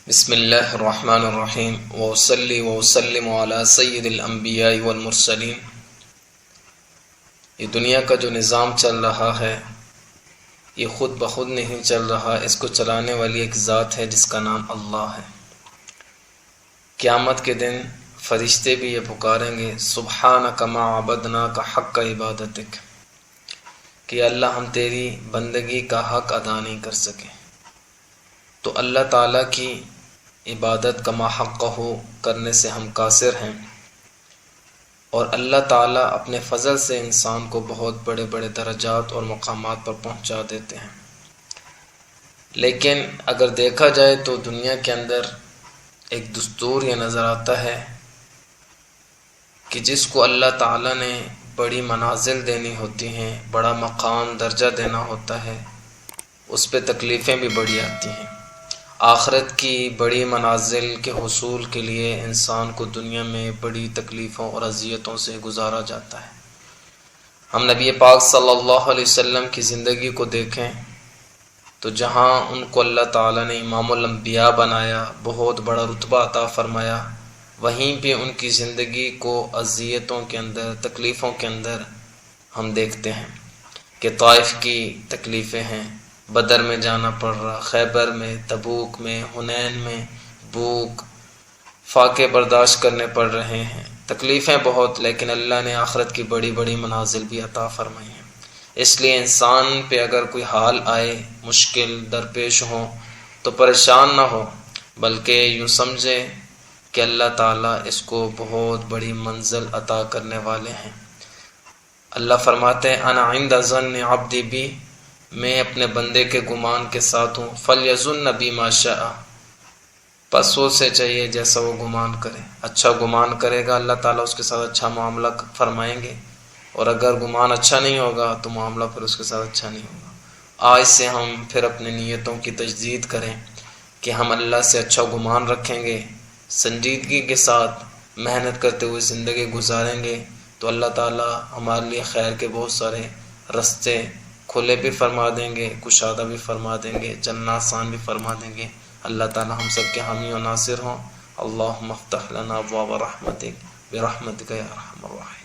بسم اللہ الرحمن الرحیم وصلی وسلم علی سید الانبیاء والمرسلین۔ یہ دنیا کا جو نظام چل رہا ہے یہ خود بخود نہیں چل رہا، اس کو چلانے والی ایک ذات ہے جس کا نام اللہ ہے۔ قیامت کے دن فرشتے بھی یہ پکاریں گے سبحانک ما عبدناک حق عبادتک، کہ اللہ ہم تیری بندگی کا حق ادا نہیں کر سکے۔ تو اللہ تعالیٰ کی عبادت کا ما حق ہو کرنے سے ہم قاصر ہیں، اور اللہ تعالیٰ اپنے فضل سے انسان کو بہت بڑے بڑے درجات اور مقامات پر پہنچا دیتے ہیں۔ لیکن اگر دیکھا جائے تو دنیا کے اندر ایک دستور یہ نظر آتا ہے کہ جس کو اللہ تعالیٰ نے بڑی منازل دینی ہوتی ہیں، بڑا مقام درجہ دینا ہوتا ہے، اس پہ تکلیفیں بھی بڑی آتی ہیں۔ آخرت کی بڑی منازل کے حصول کے لیے انسان کو دنیا میں بڑی تکلیفوں اور اذیتوں سے گزارا جاتا ہے۔ ہم نبی پاک صلی اللہ علیہ وسلم کی زندگی کو دیکھیں تو جہاں ان کو اللہ تعالیٰ نے امام الانبیاء بنایا، بہت بڑا رتبہ عطا فرمایا، وہیں پہ ان کی زندگی کو اذیتوں کے اندر، تکلیفوں کے اندر ہم دیکھتے ہیں کہ طائف کی تکلیفیں ہیں، بدر میں جانا پڑ رہا، خیبر میں، تبوک میں، حنین میں بھوک، فاقے برداشت کرنے پڑ رہے ہیں، تکلیفیں بہت، لیکن اللہ نے آخرت کی بڑی بڑی منازل بھی عطا فرمائی ہیں۔ اس لیے انسان پہ اگر کوئی حال آئے، مشکل درپیش ہو تو پریشان نہ ہو، بلکہ یوں سمجھے کہ اللہ تعالیٰ اس کو بہت بڑی منزل عطا کرنے والے ہیں۔ اللہ فرماتے ہیں انا عند ظن عبدی بی، میں اپنے بندے کے گمان کے ساتھ ہوں، فلیظن بی ما شاء، پس اسے چاہیے جیسا وہ گمان کرے۔ اچھا گمان کرے گا اللہ تعالیٰ اس کے ساتھ اچھا معاملہ فرمائیں گے، اور اگر گمان اچھا نہیں ہوگا تو معاملہ پھر اس کے ساتھ اچھا نہیں ہوگا۔ آج سے ہم پھر اپنی نیتوں کی تجدید کریں کہ ہم اللہ سے اچھا گمان رکھیں گے، سنجیدگی کے ساتھ محنت کرتے ہوئے زندگی گزاریں گے تو اللہ تعالیٰ ہمارے لیے خیر کے بہت سارے رستے کھلے بھی فرما دیں گے، کشادہ بھی فرما دیں گے، جنت آسان بھی فرما دیں گے۔ اللہ تعالیٰ ہم سب کے حامی و ناصر ہوں۔ اللہم افتح لنا ابواب رحمتک برحمتک یا ارحم الراحمین۔